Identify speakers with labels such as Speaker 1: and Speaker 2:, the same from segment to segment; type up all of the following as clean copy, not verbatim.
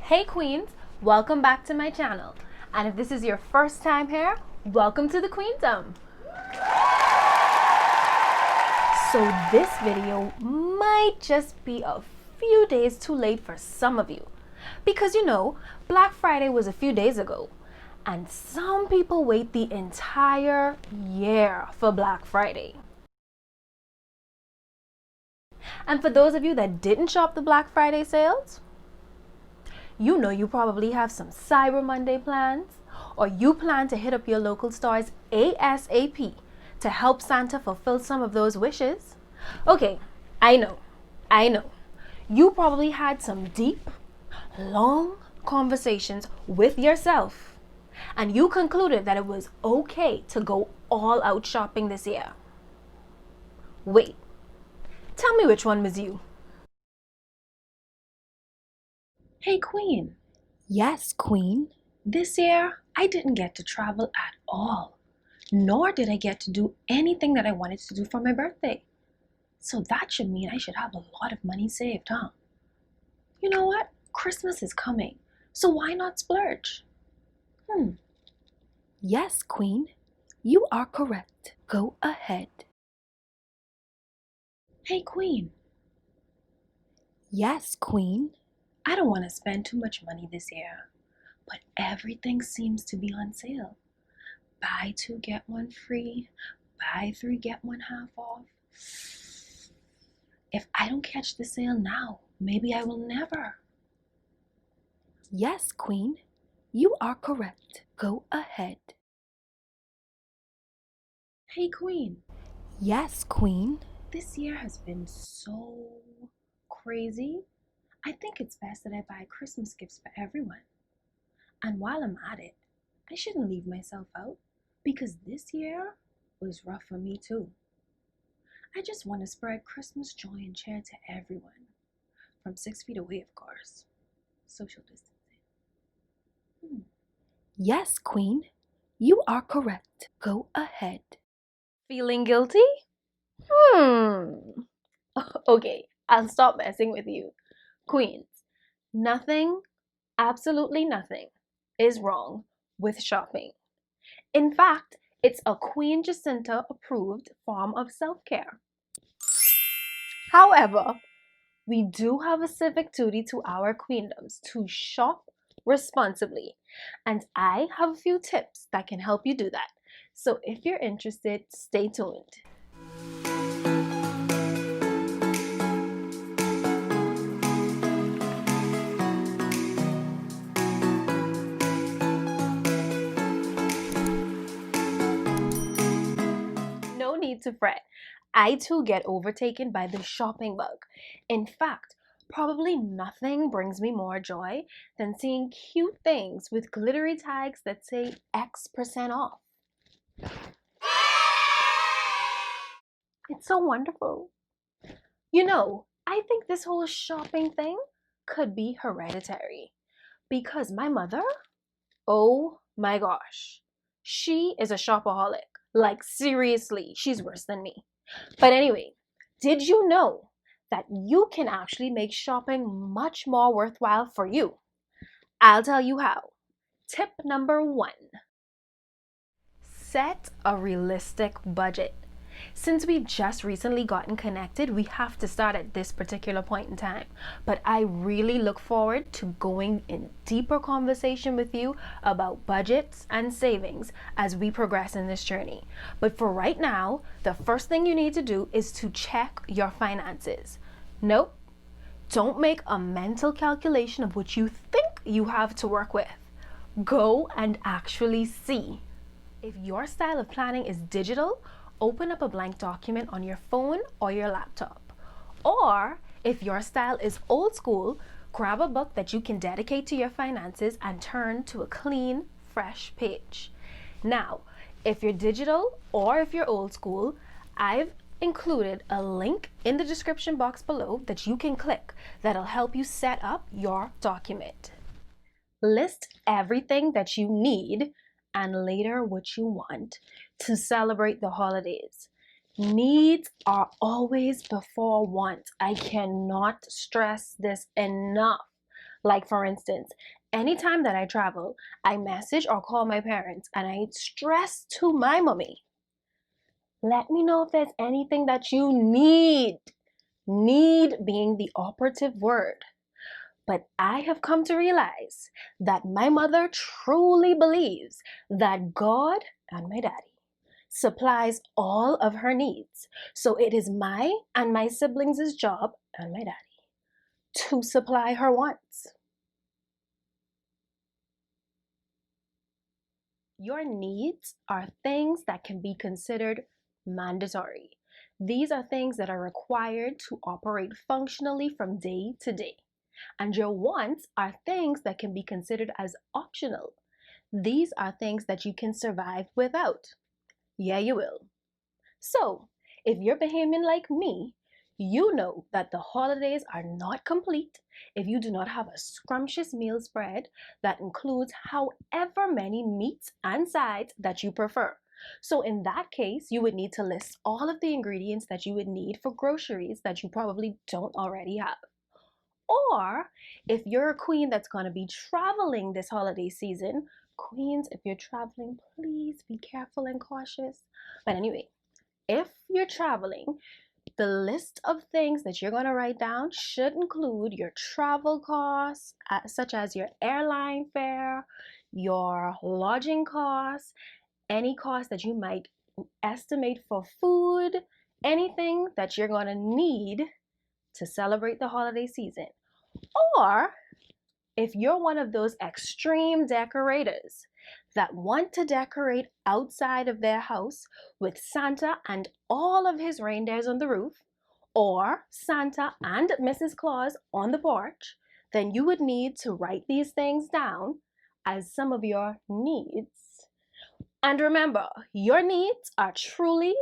Speaker 1: Hey Queens, welcome back to my channel. And if this is your first time here, welcome to the Queendom. So this video might just be a few days too late for some of you. Because Black Friday was a few days ago. And some people wait the entire year for Black Friday. And for those of you that didn't shop the Black Friday sales, you probably have some Cyber Monday plans, or you plan to hit up your local stores ASAP to help Santa fulfill some of those wishes. Okay, I know. You probably had some deep, long conversations with yourself, and you concluded that it was okay to go all out shopping this year. Wait, tell me which one was you. Hey Queen.
Speaker 2: Yes, Queen.
Speaker 1: This year, I didn't get to travel at all, nor did I get to do anything that I wanted to do for my birthday. So that should mean I should have a lot of money saved, huh? You know what? Christmas is coming, so why not splurge?
Speaker 2: Yes, Queen. You are correct. Go ahead.
Speaker 1: Hey Queen,
Speaker 2: Yes, Queen.
Speaker 1: I don't want to spend too much money this year, but everything seems to be on sale. Buy two, get one free. Buy three, get one half off. If I don't catch the sale now, maybe I will never.
Speaker 2: Yes, Queen. You are correct. Go ahead.
Speaker 1: Hey Queen,
Speaker 2: Yes, Queen.
Speaker 1: this year has been so crazy. I think it's best that I buy Christmas gifts for everyone. And while I'm at it, I shouldn't leave myself out, because this year was rough for me too. I just want to spread Christmas joy and cheer to everyone. From 6 feet away, of course. Social distancing.
Speaker 2: Yes, Queen. You are correct. Go ahead.
Speaker 1: Feeling guilty? Okay, I'll stop messing with you. Queens, nothing, absolutely nothing, is wrong with shopping. In fact, it's a Queen Jacinta approved form of self-care. However, we do have a civic duty to our queendoms to shop responsibly, and I have a few tips that can help you do that. So if you're interested, stay tuned. No need to fret. I too get overtaken by the shopping bug. In fact, probably nothing brings me more joy than seeing cute things with glittery tags that say X% off. It's so wonderful. I think this whole shopping thing could be hereditary, because my mother, oh my gosh, she is a shopaholic. Like, seriously, she's worse than me. But anyway, did you know that you can actually make shopping much more worthwhile for you? I'll tell you how. Tip number 1. Set a realistic budget. Since we've just recently gotten connected, we have to start at this particular point in time. But I really look forward to going in deeper conversation with you about budgets and savings as we progress in this journey. But for right now, the first thing you need to do is to check your finances. Nope, don't make a mental calculation of what you think you have to work with. Go and actually see. If your style of planning is digital, open up a blank document on your phone or your laptop. Or if your style is old school, grab a book that you can dedicate to your finances and turn to a clean, fresh page. Now, if you're digital or if you're old school, I've included a link in the description box below that you can click that'll help you set up your document. List everything that you need and later what you want to celebrate the holidays. Needs are always before wants. I cannot stress this enough. Like, for instance, anytime that I travel, I message or call my parents and I stress to my mommy, let me know if there's anything that you need. Need being the operative word. But I have come to realize that my mother truly believes that God and my daddy supplies all of her needs. So it is my and my siblings' job and my daddy to supply her wants. Your needs are things that can be considered mandatory. These are things that are required to operate functionally from day to day. And your wants are things that can be considered as optional. These are things that you can survive without. Yeah, you will. So, if you're behaving like me, you know that the holidays are not complete if you do not have a scrumptious meal spread that includes however many meats and sides that you prefer. So in that case, you would need to list all of the ingredients that you would need for groceries that you probably don't already have. Or if you're a queen that's going to be traveling this holiday season, queens, if you're traveling, please be careful and cautious. But anyway, if you're traveling, the list of things that you're going to write down should include your travel costs, such as your airline fare, your lodging costs, any cost that you might estimate for food, anything that you're going to need to celebrate the holiday season. Or if you're one of those extreme decorators that want to decorate outside of their house with Santa and all of his reindeers on the roof, or Santa and Mrs. Claus on the porch, then you would need to write these things down as some of your needs. And remember, your needs are truly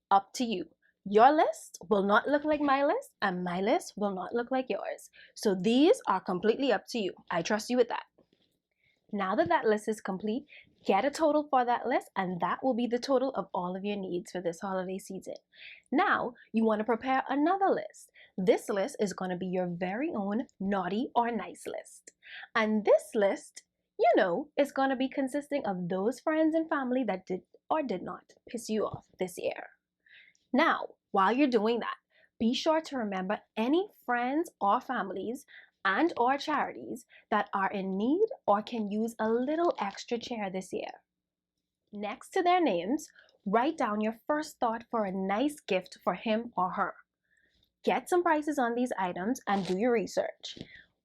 Speaker 1: up to you. Your list will not look like my list, and my list will not look like yours. So these are completely up to you. I trust you with that. Now that that list is complete, get a total for that list, and that will be the total of all of your needs for this holiday season. Now, you want to prepare another list. This list is going to be your very own naughty or nice list. And this list, is going to be consisting of those friends and family that did or did not piss you off this year. Now, while you're doing that, be sure to remember any friends or families and or charities that are in need or can use a little extra cheer this year. Next to their names, write down your first thought for a nice gift for him or her. Get some prices on these items and do your research.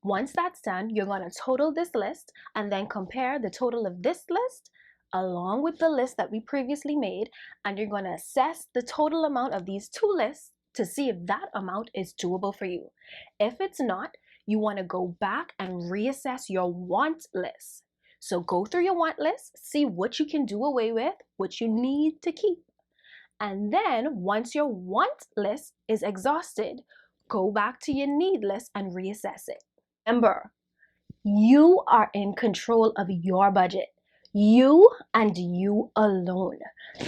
Speaker 1: Once that's done, you're going to total this list and then compare the total of this list along with the list that we previously made, and you're going to assess the total amount of these two lists to see if that amount is doable for you. If it's not, you want to go back and reassess your want list. So go through your want list, see what you can do away with, what you need to keep. And then once your want list is exhausted, go back to your need list and reassess it. Remember, you are in control of your budget. You and you alone.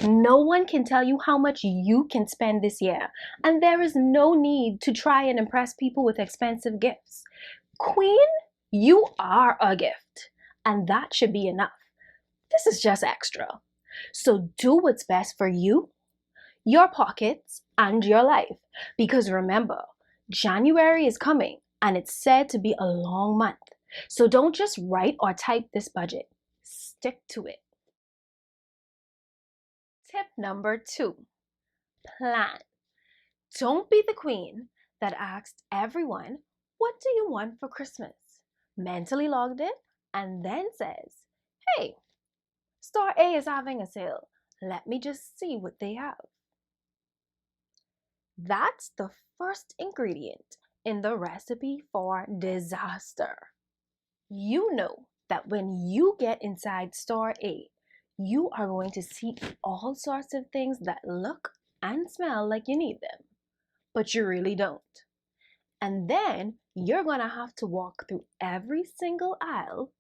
Speaker 1: No one can tell you how much you can spend this year, and there is no need to try and impress people with expensive gifts. Queen, you are a gift, and that should be enough. This is just extra. So do what's best for you, your pockets, and your life. Because remember, January is coming, and it's said to be a long month. So don't just write or type this budget. Stick to it. Tip number 2, plan. Don't be the queen that asked everyone, what do you want for Christmas? Mentally logged in and then says, hey, store A is having a sale. Let me just see what they have. That's the first ingredient in the recipe for disaster. You know that when you get inside store A, you are going to see all sorts of things that look and smell like you need them, but you really don't. And then you're going to have to walk through every single aisle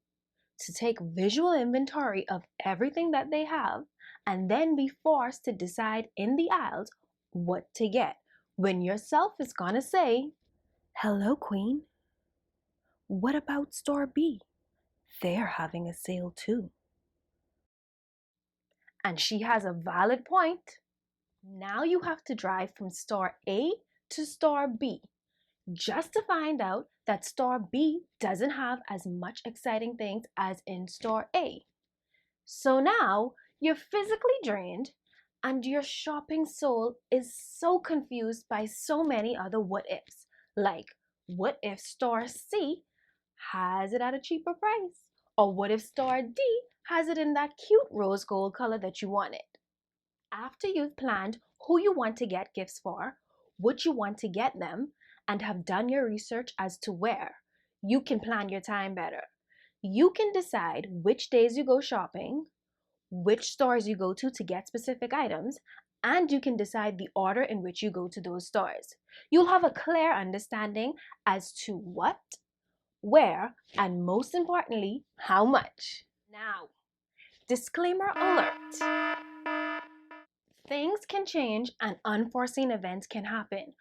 Speaker 1: to take visual inventory of everything that they have and then be forced to decide in the aisles what to get when yourself is going to say, hello, queen.
Speaker 2: What about store B? They're having a sale too.
Speaker 1: And she has a valid point. Now you have to drive from store A to store B just to find out that store B doesn't have as much exciting things as in store A. So now you're physically drained and your shopping soul is so confused by so many other what ifs. Like, what if store C has it at a cheaper price? Or what if store D has it in that cute rose gold color that you wanted? After you've planned who you want to get gifts for, what you want to get them, and have done your research as to where, you can plan your time better. You can decide which days you go shopping, which stores you go to get specific items, and you can decide the order in which you go to those stores. You'll have a clear understanding as to what, where, and most importantly, how much. Now, disclaimer alert. Things can change and unforeseen events can happen,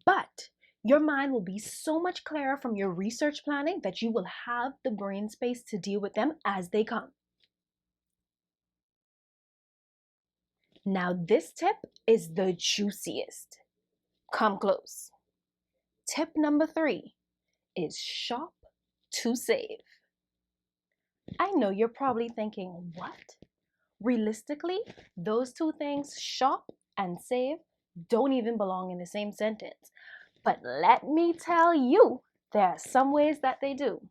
Speaker 1: but your mind will be so much clearer from your research planning that you will have the brain space to deal with them as they come. Now, this tip is the juiciest. Come close. Tip number 3 is shop to save. I know you're probably thinking, what? Realistically, those two things, shop and save, don't even belong in the same sentence. But let me tell you, there are some ways that they do.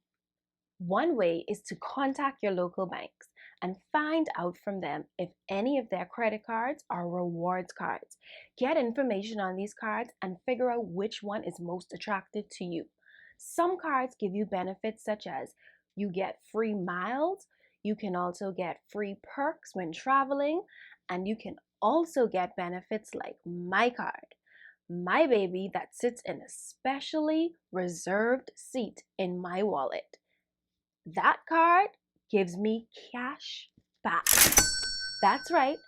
Speaker 1: One way is to contact your local banks and find out from them if any of their credit cards are rewards cards. Get information on these cards and figure out which one is most attractive to you. Some cards give you benefits such as you get free miles, you can also get free perks when traveling, and you can also get benefits like my card, my baby, that sits in a specially reserved seat in my wallet. That card gives me cash back. That's right,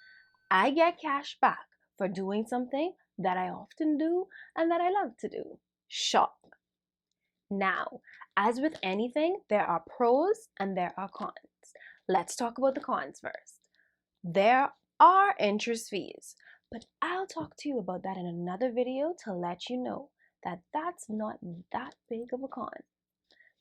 Speaker 1: I get cash back for doing something that I often do and that I love to do: shop. Now, as with anything, there are pros and there are cons. Let's talk about the cons first. There are interest fees, but I'll talk to you about that in another video to let you know that that's not that big of a con.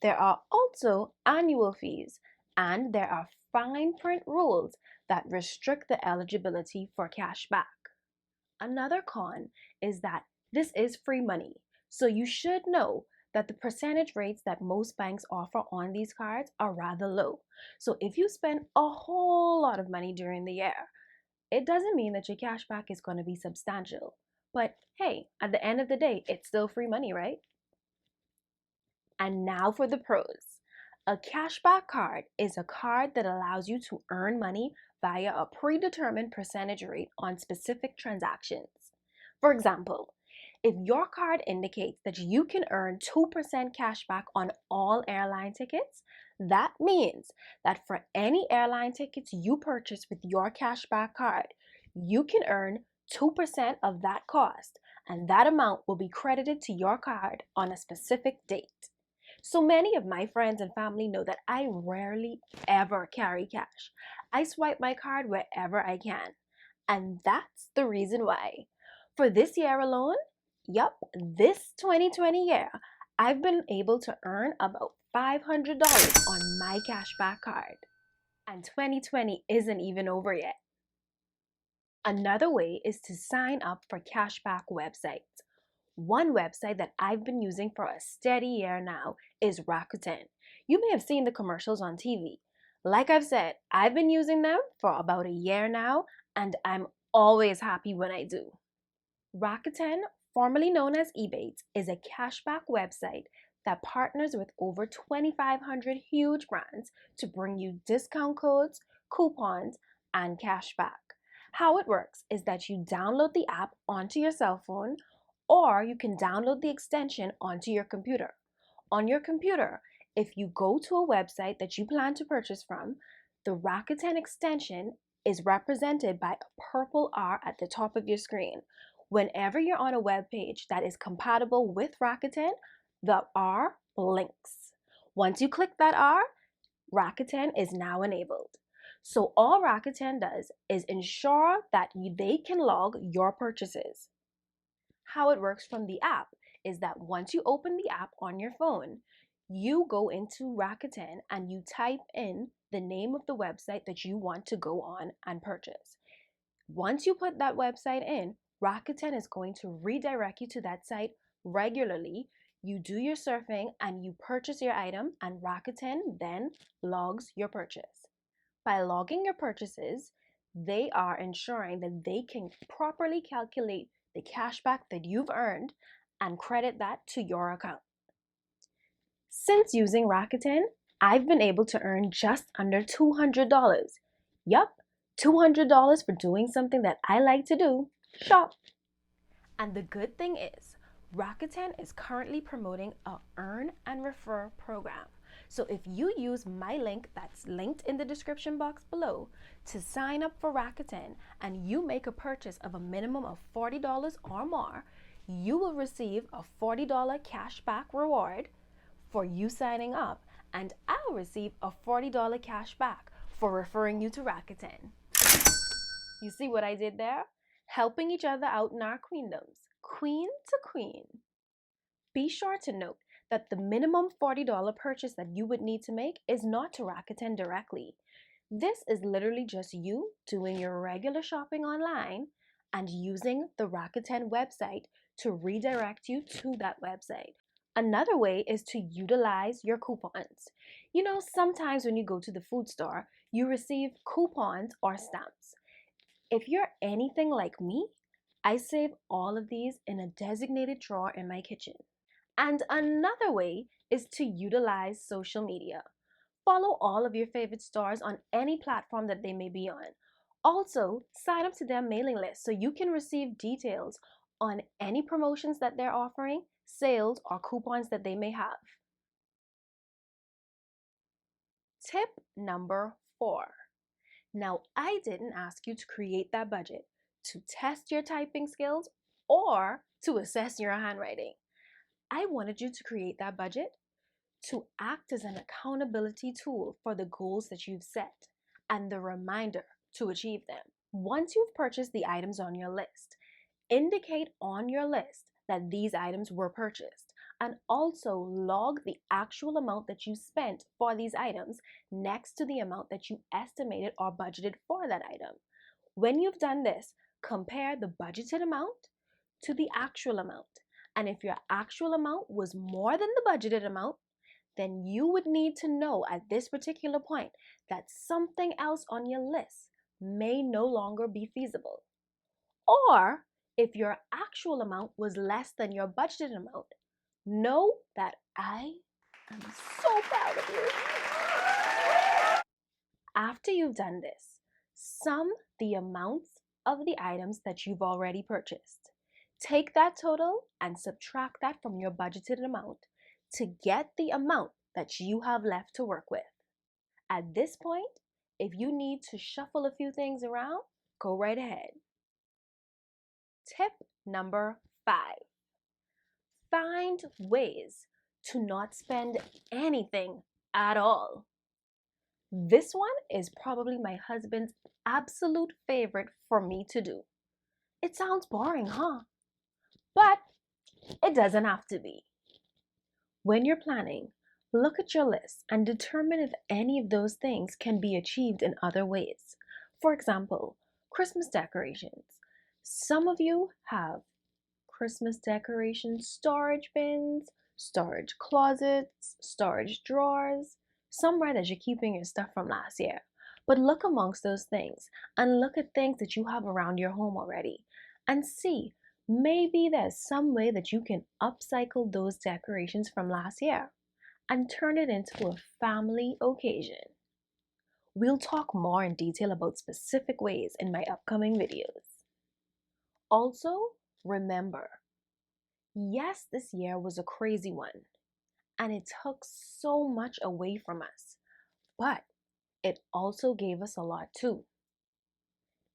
Speaker 1: There are also annual fees, and there are fine print rules that restrict the eligibility for cash back. Another con is that this is free money, so you should know that the percentage rates that most banks offer on these cards are rather low. So if you spend a whole lot of money during the year, it doesn't mean that your cash back is going to be substantial. But hey, at the end of the day, it's still free money, right? And now for the pros. A cashback card is a card that allows you to earn money via a predetermined percentage rate on specific transactions. For example, if your card indicates that you can earn 2% cashback on all airline tickets, that means that for any airline tickets you purchase with your cashback card, you can earn 2% of that cost, and that amount will be credited to your card on a specific date. So many of my friends and family know that I rarely ever carry cash. I swipe my card wherever I can. And that's the reason why. For this year alone, this 2020 year, I've been able to earn about $500 on my cashback card. And 2020 isn't even over yet. Another way is to sign up for cashback websites. One website that I've been using for a steady year now is Rakuten. You may have seen the commercials on TV. Like I've said, I've been using them for about a year now, and I'm always happy when I do. Rakuten, formerly known as Ebates, is a cashback website that partners with over 2,500 huge brands to bring you discount codes, coupons, and cashback. How it works is that you download the app onto your cell phone, or you can download the extension onto your computer. On your computer, if you go to a website that you plan to purchase from, the Rakuten extension is represented by a purple R at the top of your screen. Whenever you're on a web page that is compatible with Rakuten, the R blinks. Once you click that R, Rakuten is now enabled. So all Rakuten does is ensure that they can log your purchases. How it works from the app is that once you open the app on your phone, you go into Rakuten and you type in the name of the website that you want to go on and purchase. Once you put that website in, Rakuten is going to redirect you to that site regularly. You do your surfing and you purchase your item, and Rakuten then logs your purchase. By logging your purchases, they are ensuring that they can properly calculate the cashback that you've earned and credit that to your account. Since using Rakuten, I've been able to earn just under $200. Yup, $200 for doing something that I like to do, shop. And the good thing is, Rakuten is currently promoting a earn and refer program. So if you use my link that's linked in the description box below to sign up for Rakuten and you make a purchase of a minimum of $40 or more, you will receive a $40 cashback reward for you signing up, and I'll receive a $40 cashback for referring you to Rakuten. You see what I did there? Helping each other out in our queendoms, queen to queen. Be sure to note that the minimum $40 purchase that you would need to make is not to Rakuten directly. This is literally just you doing your regular shopping online and using the Rakuten website to redirect you to that website. Another way is to utilize your coupons. You know, sometimes when you go to the food store, you receive coupons or stamps. If you're anything like me, I save all of these in a designated drawer in my kitchen. And another way is to utilize social media. Follow all of your favorite stores on any platform that they may be on. Also, sign up to their mailing list so you can receive details on any promotions that they're offering, sales, or coupons that they may have. Tip number 4. Now, I didn't ask you to create that budget to test your typing skills or to assess your handwriting. I wanted you to create that budget to act as an accountability tool for the goals that you've set and the reminder to achieve them. Once you've purchased the items on your list, indicate on your list that these items were purchased and also log the actual amount that you spent for these items next to the amount that you estimated or budgeted for that item. When you've done this, compare the budgeted amount to the actual amount. And if your actual amount was more than the budgeted amount, then you would need to know at this particular point that something else on your list may no longer be feasible. Or if your actual amount was less than your budgeted amount, know that I am so proud of you. After you've done this, sum the amounts of the items that you've already purchased. Take that total and subtract that from your budgeted amount to get the amount that you have left to work with. At this point, if you need to shuffle a few things around, go right ahead. Tip number 5. Find ways to not spend anything at all. This one is probably my husband's absolute favorite for me to do. It sounds boring, huh? But it doesn't have to be. When you're planning, look at your list and determine if any of those things can be achieved in other ways. For example, Christmas decorations. Some of you have Christmas decoration storage bins, storage closets, storage drawers, somewhere that you're keeping your stuff from last year. But look amongst those things and look at things that you have around your home already and see, maybe there's some way that you can upcycle those decorations from last year and turn it into a family occasion. We'll talk more in detail about specific ways in my upcoming videos. Also, remember, yes, this year was a crazy one, and it took so much away from us, but it also gave us a lot too.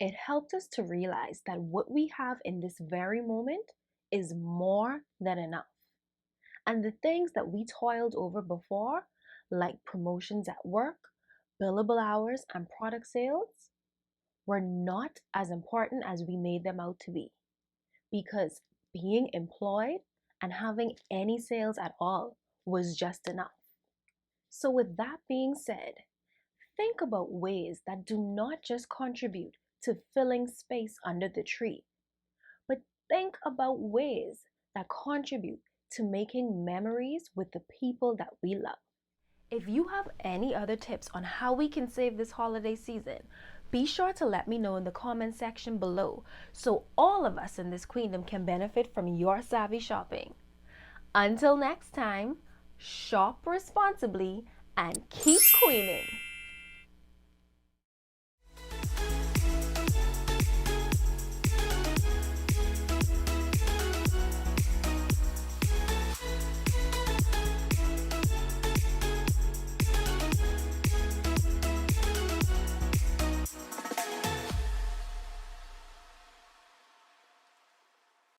Speaker 1: It helped us to realize that what we have in this very moment is more than enough. And the things that we toiled over before like promotions at work, billable hours, and product sales, were not as important as we made them out to be, because being employed and having any sales at all was just enough. So, with that being said, think about ways that do not just contribute to filling space under the tree, but think about ways that contribute to making memories with the people that we love. If you have any other tips on how we can save this holiday season, be sure to let me know in the comment section below so all of us in this queendom can benefit from your savvy shopping. Until next time, shop responsibly and keep queening.